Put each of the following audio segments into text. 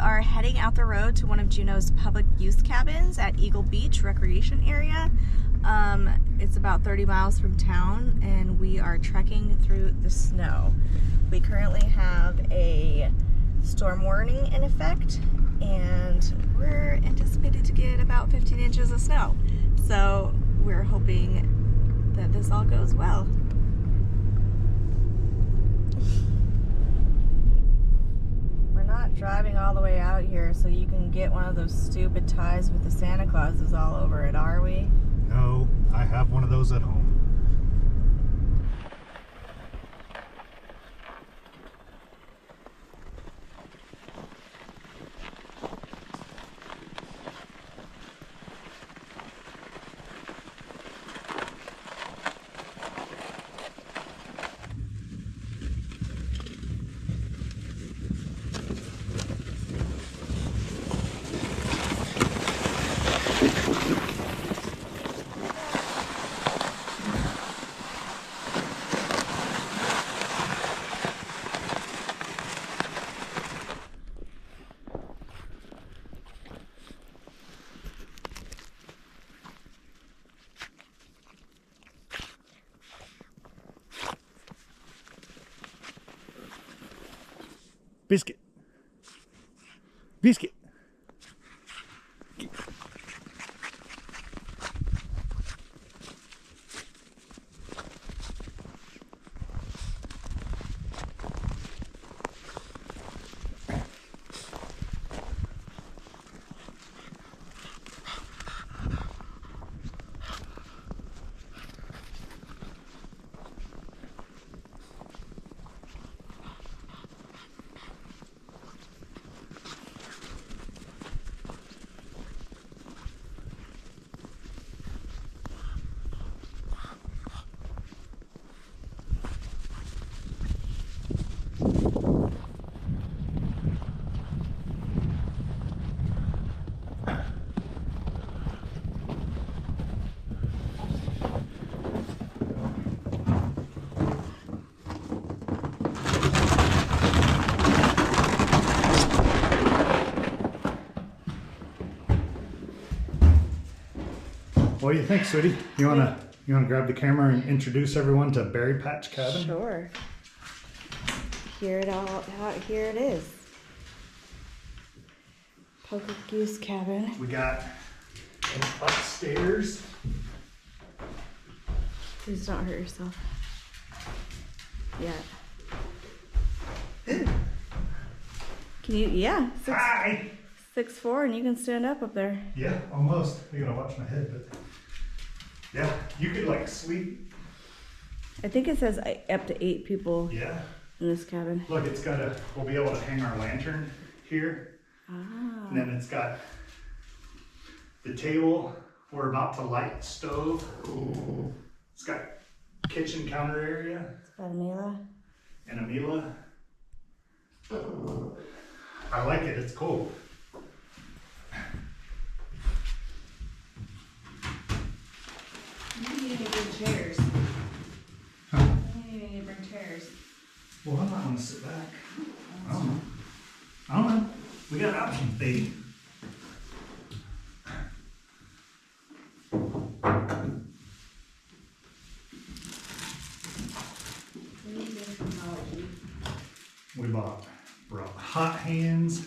are heading out the road to one of Juneau's public use cabins at Eagle Beach Recreation Area. It's about 30 miles from town, and we are trekking through the snow. We currently have a storm warning in effect, and we're anticipated to get about 15 inches of snow. So we're hoping that this all goes well. We're not driving all the way out here so you can get one of those stupid ties with the Santa Clauses all over it, are we? No, I have one of those at home. Biscuit. Biscuit. What do you think, sweetie? You wanna grab the camera and introduce everyone to Berry Patch Cabin? Sure. Here it is. Public use cabin. We got upstairs. Please don't hurt yourself. Yet. Can you? Yeah. Hi. 6'4", and you can stand up there. Yeah, almost. I gotta watch my head, but yeah, you could like sleep. I think it says up to 8 people. Yeah. In this cabin. Look, we'll be able to hang our lantern here. Ah. And then it's got the table. We're about to light the stove. It's got kitchen counter area. It's got a Mila. And a Mila. I like it, it's cool. You need to bring chairs. Huh? You need to bring chairs. Well, I might want to sit back. I don't know. We got options, baby. We brought hot hands,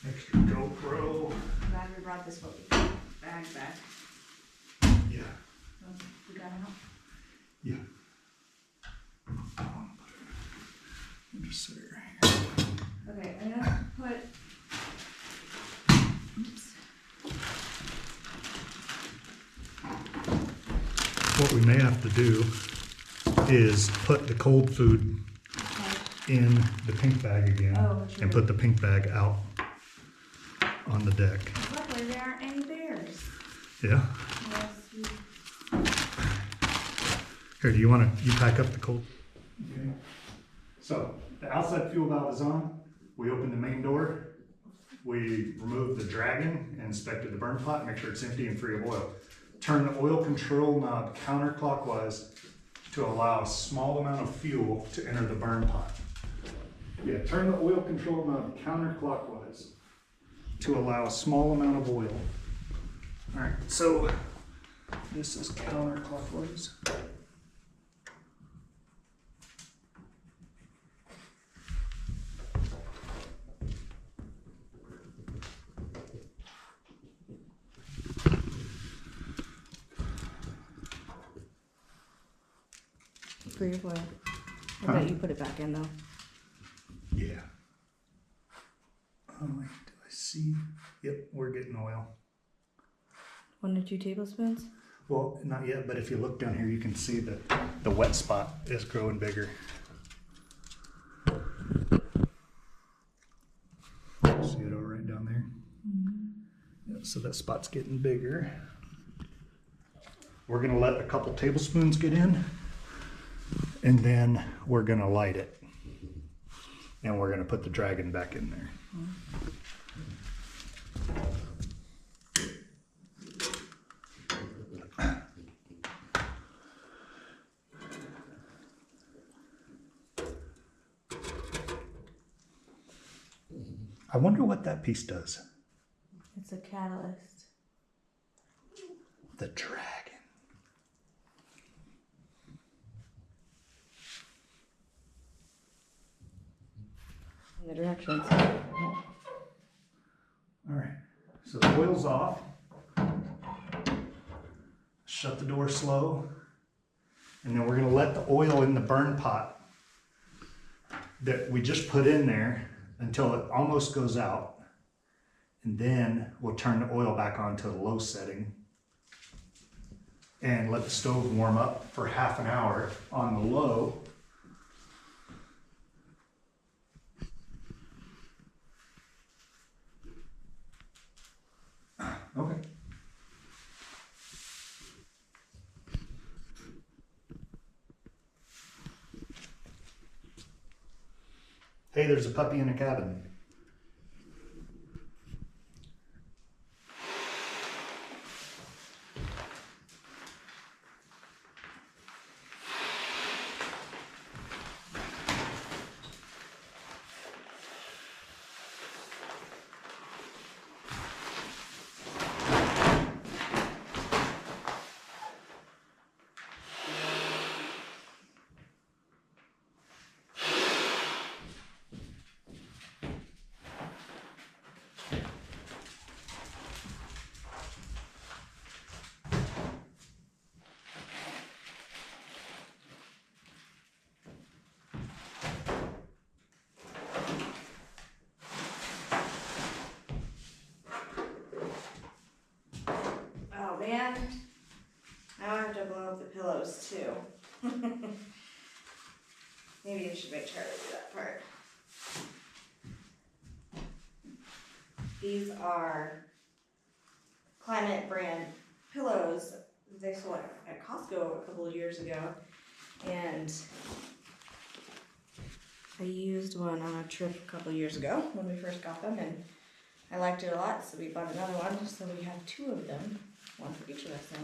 extra GoPro. I'm glad we brought this bag back. Yeah. We got it out. Yeah. Just sit here. Okay, I'm gonna put. Oops. What we may have to do is put the cold food in the pink bag again, and put the pink bag out on the deck. Luckily, there aren't any bears. Yeah. Here, do you want to, you pack up the cold? Okay. So the outside fuel valve is on. We open the main door. We remove the dragon and inspected the burn pot, make sure it's empty and free of oil. Turn the oil control knob counterclockwise to allow a small amount of fuel to enter the burn pot. Yeah, turn the oil control knob counterclockwise to allow a small amount of oil. All right, so this is counterclockwise. For your oil. I bet you put it back in though. Yeah. Oh, wait, do I see? Yep, we're getting oil. 1 to 2 tablespoons. Well, not yet, but if you look down here, you can see that the wet spot is growing bigger. See it over right down there? Yeah, so that spot's getting bigger. We're gonna let a couple tablespoons get in, and then we're gonna light it. And we're gonna put the dragon back in there. I wonder what that piece does. It's a catalyst. The dragon. In the directions. All right, so the oil's off. Shut the door slow. And then we're gonna let the oil in the burn pot that we just put in there until it almost goes out. And then we'll turn the oil back on to the low setting and let the stove warm up for half an hour on the low. Okay. Hey, there's a puppy in a cabin. Oh man, now I have to blow up the pillows too. Maybe I should make Charlie do that part. These are Climate brand pillows. They sold at Costco a couple of years ago, and I used one on a trip a couple of years ago when we first got them, and I liked it a lot, so we bought another one, so we have 2 of them, one for each of us now.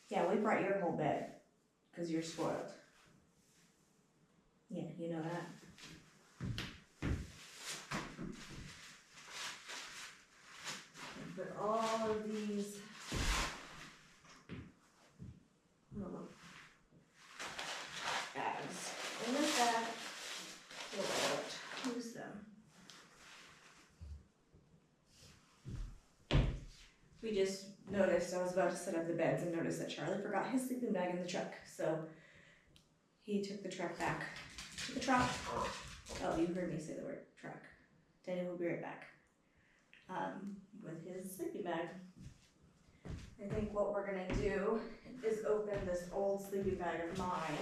Yeah, we brought your whole bed, because you're spoiled. Yeah, you know that. Put all of these little bags in this bag. We won't use them. We just noticed, I was about to set up the beds and noticed that Charlie forgot his sleeping bag in the truck. So he took the truck back to the truck. Oh, you heard me say the word truck. Daddy will be right back. With his sleeping bag. I think what we're gonna do is open this old sleeping bag of mine.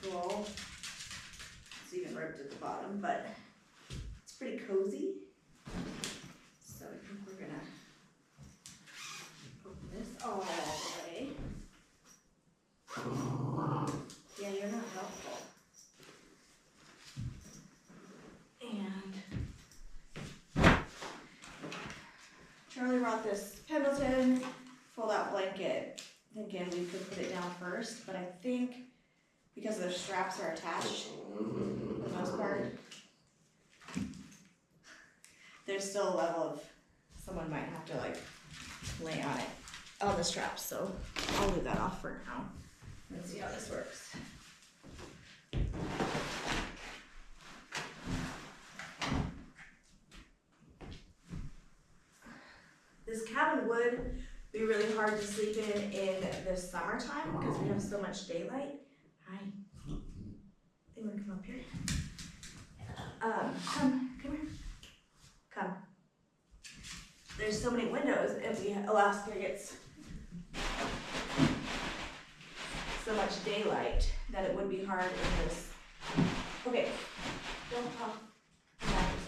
Cool. It's even ripped at the bottom, but it's pretty cozy. So I think we're gonna open this all the way. Yeah, you're not helpful. And Charlie brought this Pendleton fold-out blanket, thinking we could put it down first, but I think because their straps are attached for the most part. There's still a level of someone might have to like lay on it, on the straps, so I'll leave that off for now. Let's see how this works. This cabin would be really hard to sleep in the summertime because we have so much daylight. Hi. They want to come up here. Come here. Come. There's so many windows and Alaska gets so much daylight that it would be hard in this. Okay, don't talk mattresses.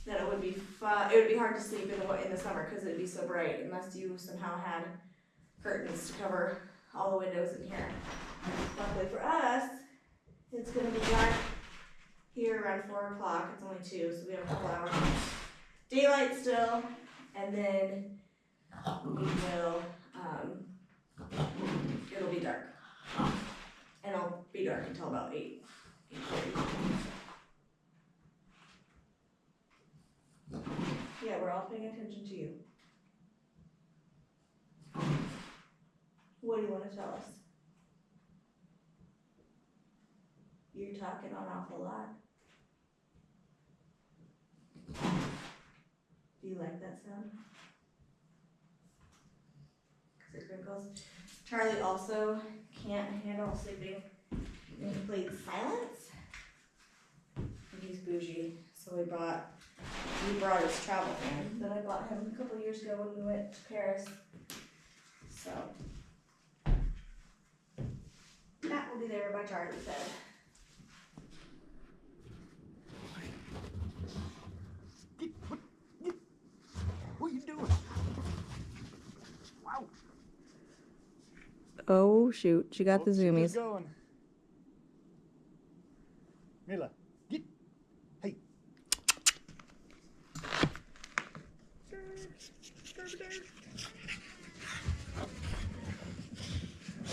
That it would be fun. It would be hard to sleep in the summer because it'd be so bright unless you somehow had curtains to cover all the windows in here. Luckily for us, it's gonna be dark here around 4 o'clock. It's only 2, so we have a couple hours daylight still, and then we will. It'll be dark, and it'll be dark until about 8:30. Yeah, we're all paying attention to you. What do you want to tell us? You're talking an awful lot. Do you like that sound? Because it crinkles. Charlie also can't handle sleeping in complete silence. He's bougie, so we brought his travel fan that I bought him a couple years ago when we went to Paris. So that will be there by Charlie's bed. What are you doing? Wow. Oh shoot, she got the zoomies. Going. Mila, get. Hey.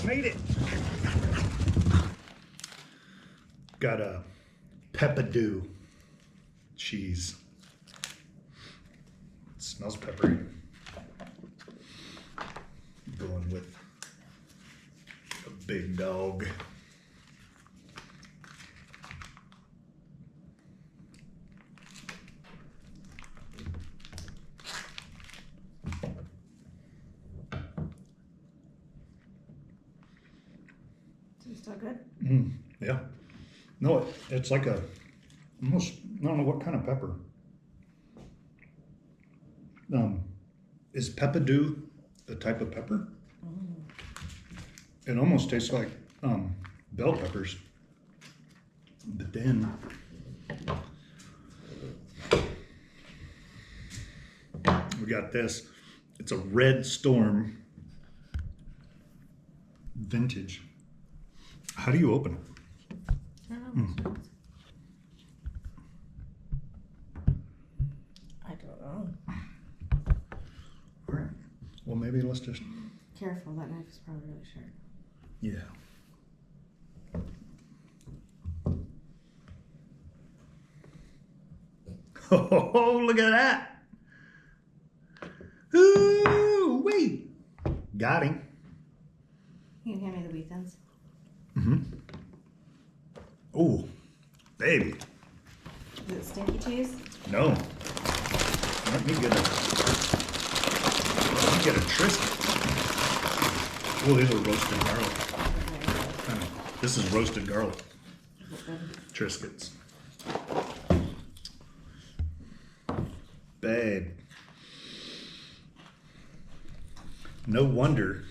Made it. Got a peppadew cheese. It smells peppery. Going with a big dog. Still good? Yeah. No, it's like a almost, I don't know what kind of pepper. Is peppadew a type of pepper? It almost tastes like bell peppers. But then we got this. It's a Red Storm vintage. How do you open it? I don't know. All right. Well, maybe let's just. Careful, that knife is probably really sharp. Yeah. Oh, look at that. Ooh, wait. Got him. You can hand me the wheat thins. Oh, baby. Is it stinky cheese? No. Let me get a Trisket. Oh, these are roasted garlic. This is roasted garlic. Triscuits. Babe. No wonder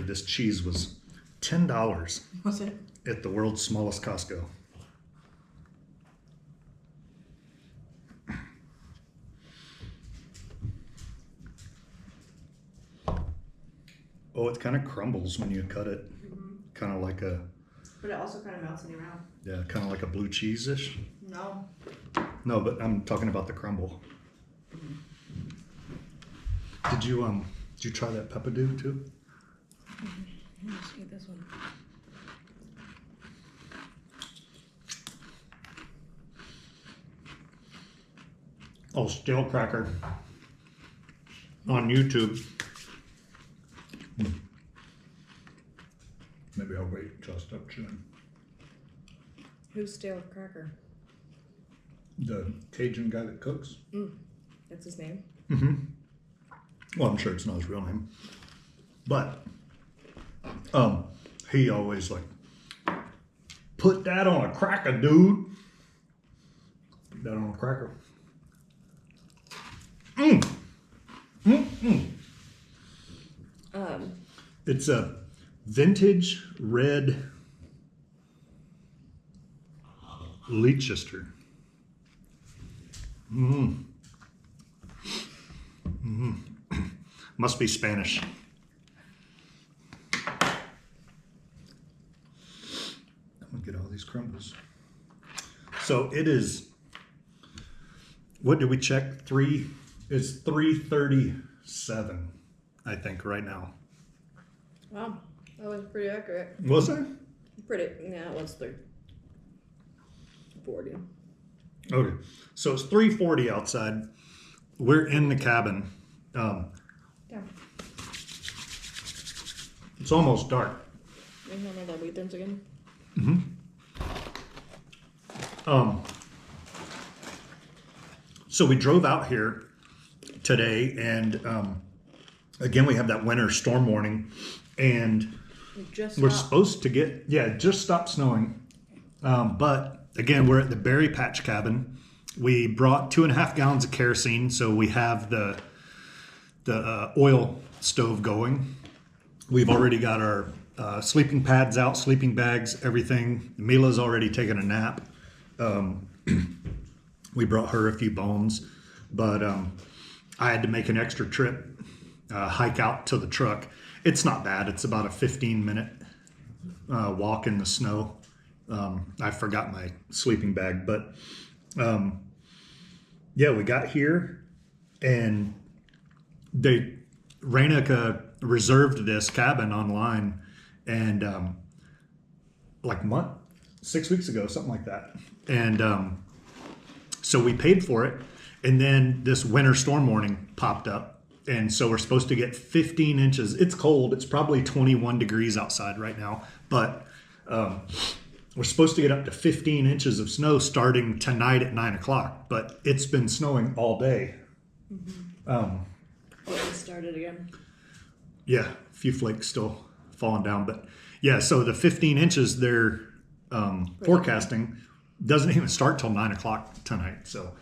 this cheese was $10 Was it? at the world's smallest Costco. Oh, it kind of crumbles when you cut it. Kind of like a But it also kind of melts in your mouth. Yeah, kind of like a blue cheese-ish. No. No, but I'm talking about the crumble. Did you try that peppadew too? Let's eat this one. Oh, stale cracker on YouTube. Maybe I'll wait till I stop chewing. Who's stale cracker? The Cajun guy that cooks. That's his name. Well, I'm sure it's not his real name, but he always like put that on a cracker, dude. Put that on a cracker. It's a vintage red Leicester. Must be Spanish. I'm gonna get all these crumbles. So it is, what did we check? It's 3:37, I think, right now. Wow, that was pretty accurate. Was it? Yeah, it was 3:40. Okay, so it's 3:40 outside. We're in the cabin. Yeah. It's almost dark. You know that weekends again? So we drove out here today, and again, we have that winter storm warning, and we're supposed to get, it just stopped snowing. But again, we're at the berry patch cabin. We brought 2.5 gallons of kerosene, so we have the oil stove going. We've already got our sleeping pads out, sleeping bags, everything. Mila's already taken a nap. We brought her a few bones, but I had to make an extra trip, hike out to the truck. It's not bad. It's about a 15-minute walk in the snow. I forgot my sleeping bag, but yeah, we got here, and Rainica reserved this cabin online, and like 6 weeks ago, something like that. And so we paid for it, and then this winter storm warning popped up, and so we're supposed to get 15 inches. It's cold. It's probably 21 degrees outside right now, but we're supposed to get up to 15 inches of snow starting tonight at 9 o'clock, but it's been snowing all day. It started again. Yeah, a few flakes still falling down, but yeah, so the 15 inches they're forecasting doesn't even start till 9 o'clock tonight. So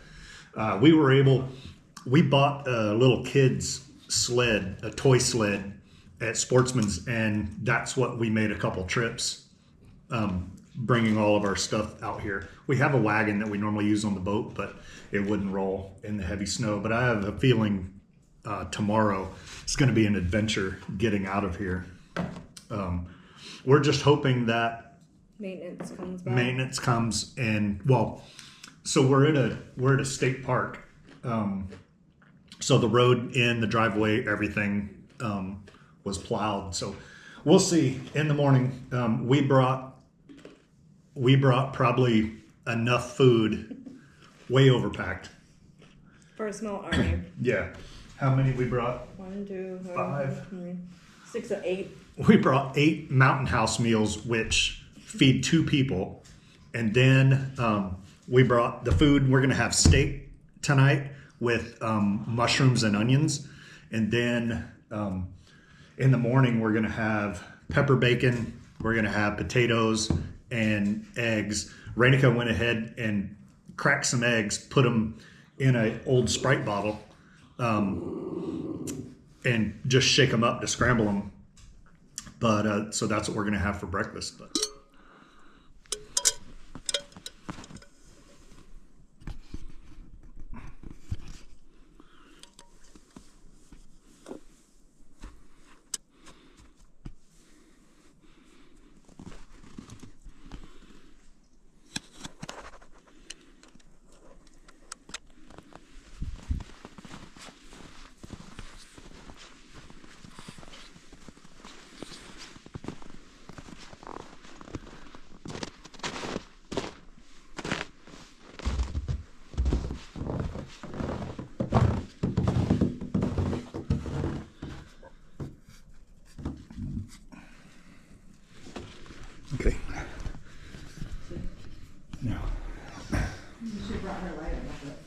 we bought a little kid's sled, a toy sled at Sportsman's, and that's what we made a couple trips, bringing all of our stuff out here. We have a wagon that we normally use on the boat, but it wouldn't roll in the heavy snow. But I have a feeling tomorrow it's going to be an adventure getting out of here. We're just hoping that maintenance comes, and well, so we're at a state park. So the road in the driveway, everything was plowed. So we'll see in the morning. We brought probably enough food, way overpacked. For a small army. Yeah. How many we brought? 1, 2, 5. 6 or 8. We brought 8 Mountain House meals, which feed 2 people. And then we brought the food. We're going to have steak tonight with mushrooms and onions. And then in the morning, we're going to have pepper bacon. We're going to have potatoes and eggs. Rainica went ahead and cracked some eggs, put them in an old Sprite bottle, and just shake them up to scramble them. But so that's what we're going to have for breakfast. But You should have brought her lighter with it.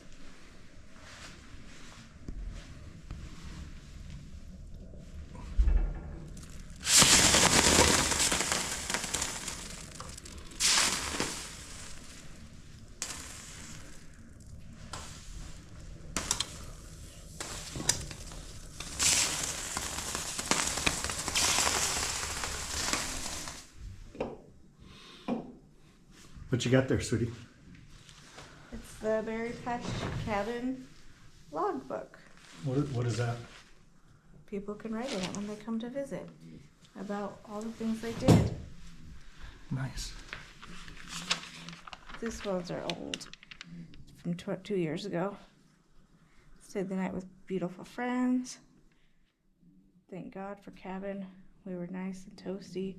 What you got there, sweetie? It's the Berry Patch Cabin logbook. What is that? People can write in it when they come to visit about all the things they did. Nice. These ones are old, from 2 years ago. Stayed the night with beautiful friends. Thank God for cabin. We were nice and toasty.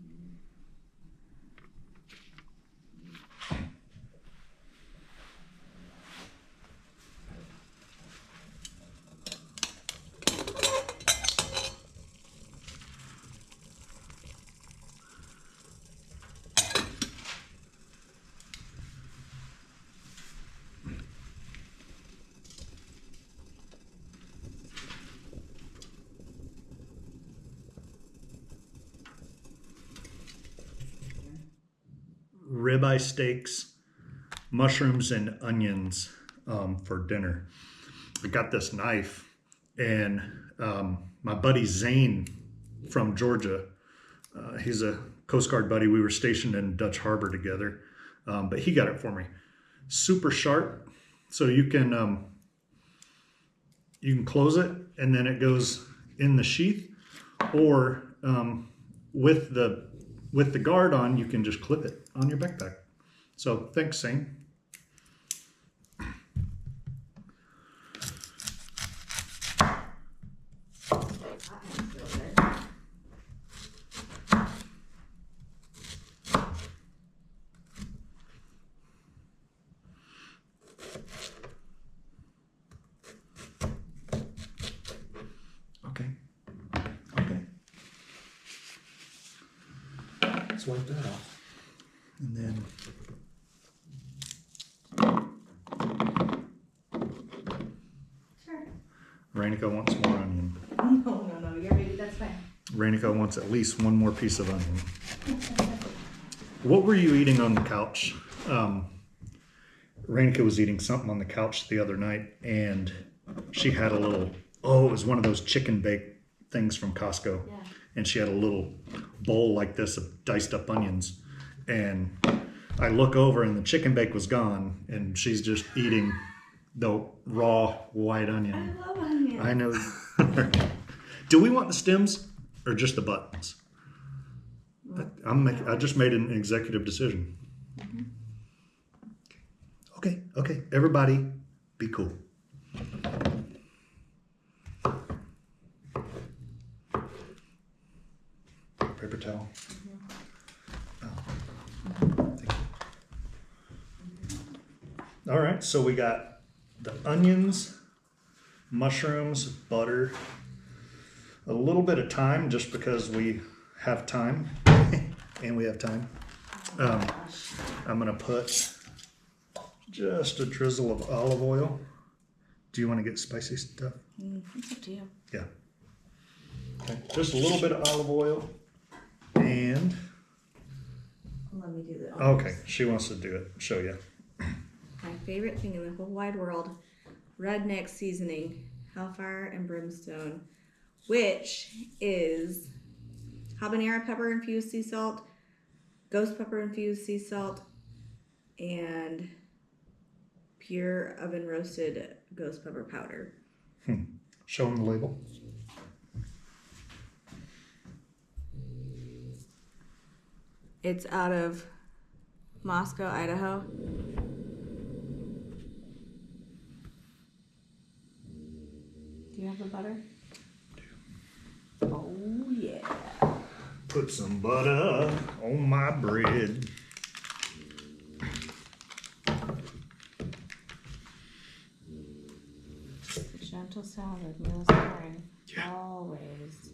Ribeye steaks, mushrooms, and onions for dinner. I got this knife, and my buddy Zane from Georgia, he's a Coast Guard buddy. We were stationed in Dutch Harbor together, but he got it for me. Super sharp, so you can close it, and then it goes in the sheath, or with the guard on, you can just clip it on your backpack. So thanks, Zane. Okay. Let's wipe that off. And then Sure. Rainika wants more onion. No, you're baby, that's fine. Rainika wants at least one more piece of onion. What were you eating on the couch? Rainika was eating something on the couch the other night, and she had a little, it was one of those chicken bake things from Costco. Yeah. And she had a little bowl like this of diced up onions. And I look over and the chicken bake was gone, and she's just eating the raw white onion. I love onions. I know. Do we want the stems or just the buttons? I just made an executive decision. Mm-hmm. Okay. Everybody, be cool. Paper towel. Thank you. All right, so we got the onions, mushrooms, butter, a little bit of thyme just because we have time and we have time. I'm gonna put just a drizzle of olive oil. Do you want to get spicy stuff? It's up to you. Yeah. Okay, just a little bit of olive oil. And Let me do that. okay, she wants to do it. Show you. My favorite thing in the whole wide world, redneck seasoning, hellfire and brimstone, which is habanero pepper infused sea salt, ghost pepper infused sea salt, and pure oven roasted ghost pepper powder. Show them the label. It's out of Moscow, Idaho. Do you have the butter? Oh, yeah. Put some butter on my bread. Gentle salad, meals pouring. Yeah. Always.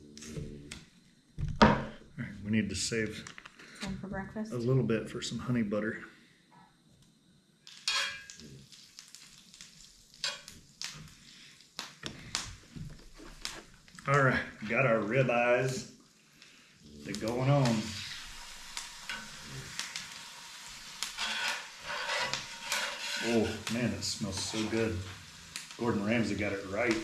All right, we need to save Time for breakfast? a little bit for some honey butter. All right, got our ribeyes. They're going on. Oh man, it smells so good. Gordon Ramsay got it right.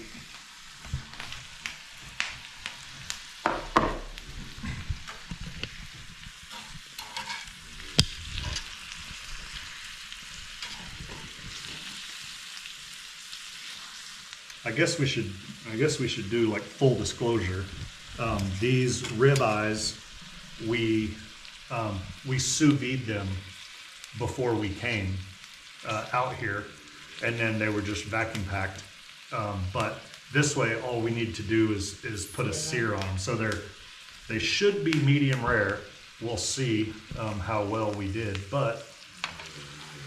I guess we should do like full disclosure. These ribeyes, we sous vide them before we came out here, and then they were just vacuum packed. But this way, all we need to do is put a sear on them. So they should be medium rare. We'll see how well we did. But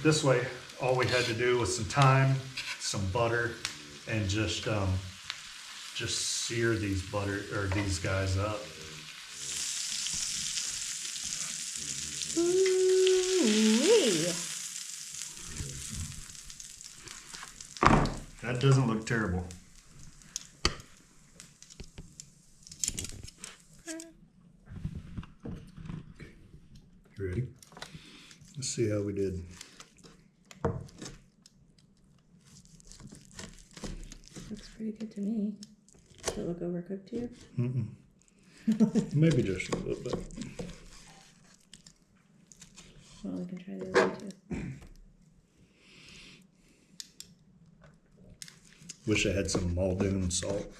this way, all we had to do was some thyme, some butter, and just sear these guys up. Ooh-wee. That doesn't look terrible. Okay, you ready? Let's see how we did. Looks pretty good to me. Does it look overcooked to you? Mm-mm. Maybe just a little bit. Well, we can try the other one too. Wish I had some Muldoon salt.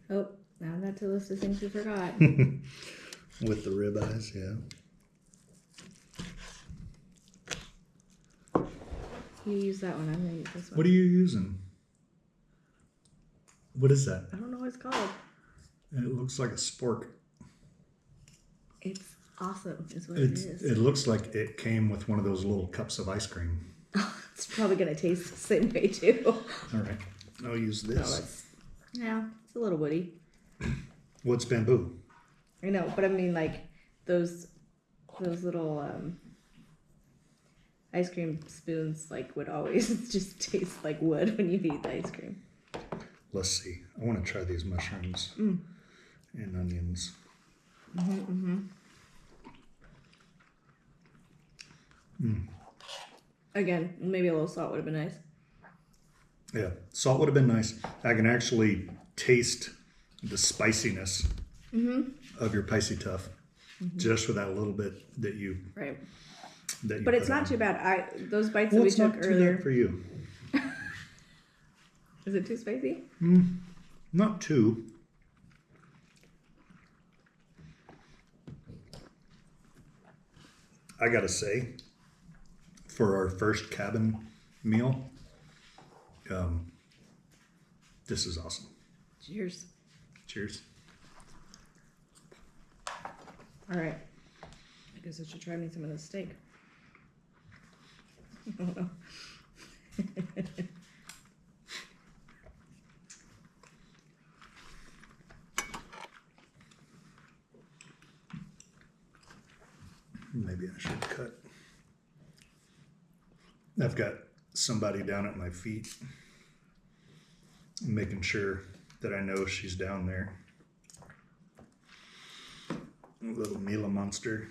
Oh, now that's a list of things we forgot. With the ribeyes, yeah. You use that one, I'm gonna use this one. What are you using? What is that? I don't know what it's called. It looks like a spork. It's awesome, is what it is. It looks like it came with one of those little cups of ice cream. It's probably gonna taste the same way too. All right, I'll use this. Yeah, it's a little woody. What's bamboo? I know, but I mean like those little ice cream spoons like would always just taste like wood when you eat the ice cream. Let's see. I want to try these mushrooms and onions. Again, maybe a little salt would have been nice. Yeah, salt would have been nice. I can actually taste the spiciness of your Picey Tough just for that little bit that you. Right. That you but it's put not on. too bad. Those bites Well, that we it's took not too earlier. bad for you. Is it too spicy? Not too. I gotta say, for our first cabin meal, this is awesome. Cheers. Cheers. All right. I guess I should try me some of this steak. I don't know. Maybe I should cut. I've got somebody down at my feet, making sure that I know she's down there. A little Mila monster.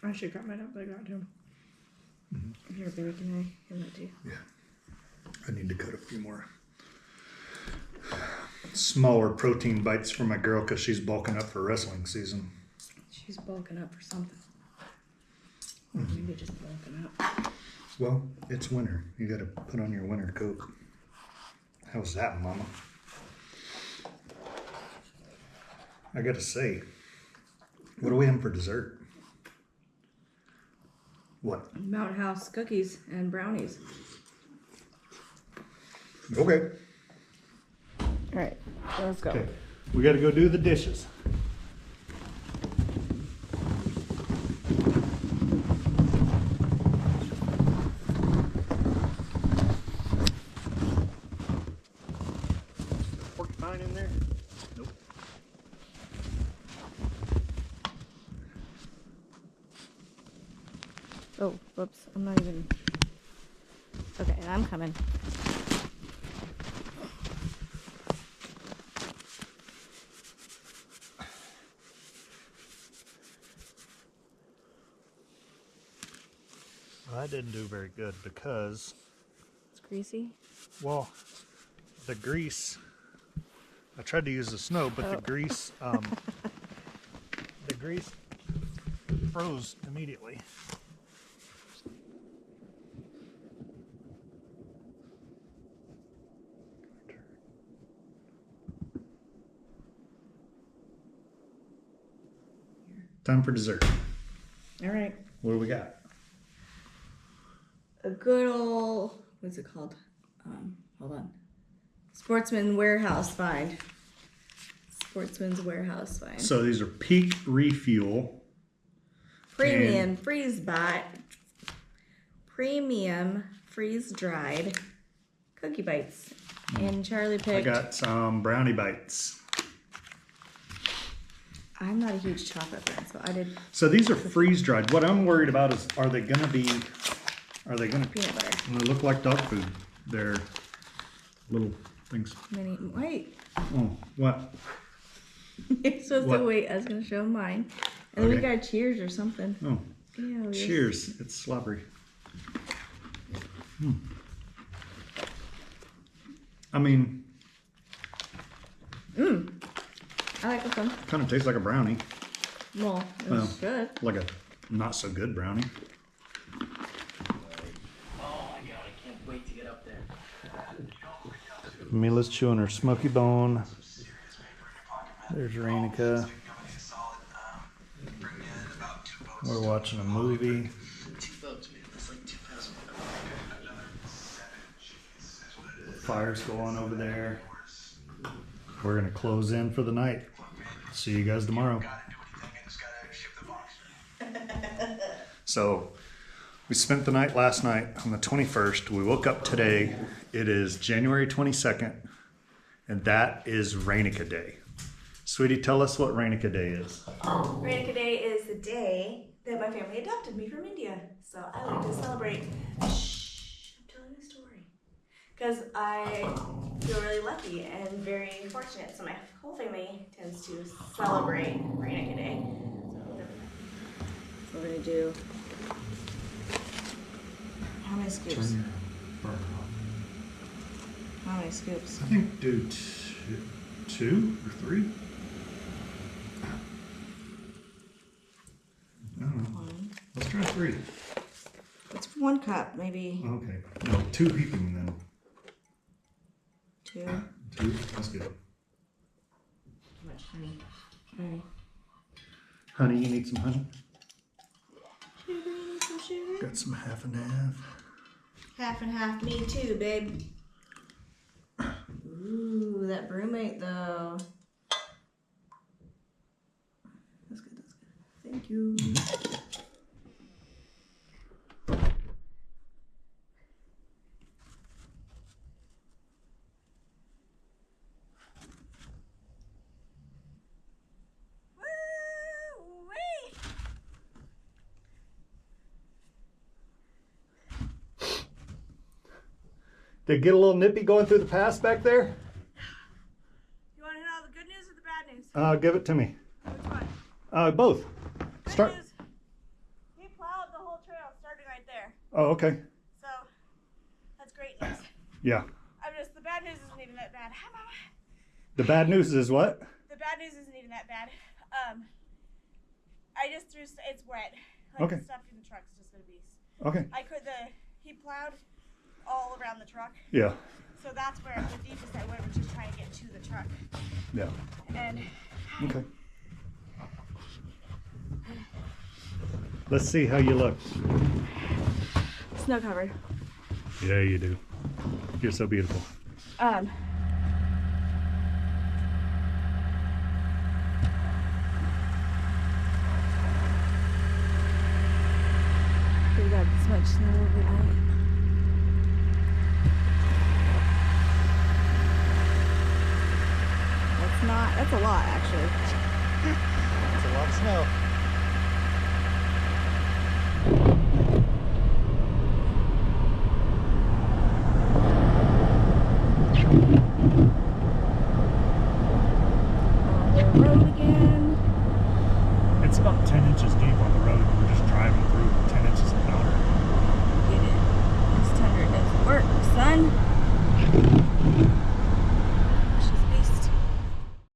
I should cut mine up, but I got to. Here, baby, can I hand that to you? Yeah, I need to cut a few more smaller protein bites for my girl because she's bulking up for wrestling season. She's bulking up for something. Or maybe just bulking up. Well, it's winter. You got to put on your winter coat. How's that, Mama? I got to say, what are we having for dessert? What? Mountain House cookies and brownies. Okay. All right, let's go. Okay. We got to go do the dishes. Porcupine in there? Nope. Oh, whoops, I'm not even. Okay, I'm coming. I didn't do very good because, It's greasy. well, the grease, I tried to use the snow, but the grease froze immediately. Time for dessert. All right. What do we got? A good old, what's it called? Hold on. Sportsman Warehouse Find. Sportsman's Warehouse Find. So these are Peak Refuel. Premium freeze Premium freeze dried cookie bites. And Charlie I picked. got some brownie bites. I'm not a huge chocolate fan, so I did So these are freeze dried. What I'm worried about is, are they gonna peanut butter. they look like dog food? They're little things. Wait. Oh, what? You're supposed What? to wait. I was going to show mine. And then we Okay. got cheers or something. Oh, Ew, cheers. It's slobbery. I mean, I like this one. kind of tastes like a brownie. Well, it Well. should. Like a not so good brownie. Oh my god, I can't wait to get up there. Mila's chewing her smoky bone. There's Rainica. We're watching a movie. 2 votes, man. That's like 2,000. Fire's going over there. We're gonna close in for the night. See you guys tomorrow. So we spent the night last night on the 21st. We woke up today. It is January 22nd, and that is Rainica Day. Sweetie, tell us what Rainica Day is. Rainica Day is the day that my family adopted me from India. So I like to celebrate. Shh, I'm telling a story. Because I feel really lucky and very fortunate. So my whole family tends to celebrate Rainica Day. So we're going to do. How many scoops? How many scoops? I think do two or three. I don't know. One. Let's try three. It's 1 cup, maybe Okay. No, 2 heaping then. 2. 2. That's good. Too much honey. Alright. Honey, you need some honey? Sugar, you need some sugar? Got some half and half. Half and half, me too, babe. Ooh, that brewmate though. That's good, that's good. Thank you. Woo-wee. Did it get a little nippy going through the pass back there? You want to know the good news or the bad news? Give it to me. Which one? Both. Good Start. news. He plowed the whole trail starting right there. Oh, okay. So, that's great news. Yeah. The bad news isn't even that bad. Hi, Mama. The bad news is what? The bad news isn't even that bad. I just threw, it's wet. Okay. The stuff in the truck's just gonna be. Okay. He plowed all around the truck. Yeah. So that's where the deepest I went was just trying to get to the truck. Yeah. And Okay. Let's see how you look. snow covered. Yeah, you do. You're so beautiful. We got this much snow overnight. That's a lot actually. That's a lot of snow. road again. It's about 10 inches deep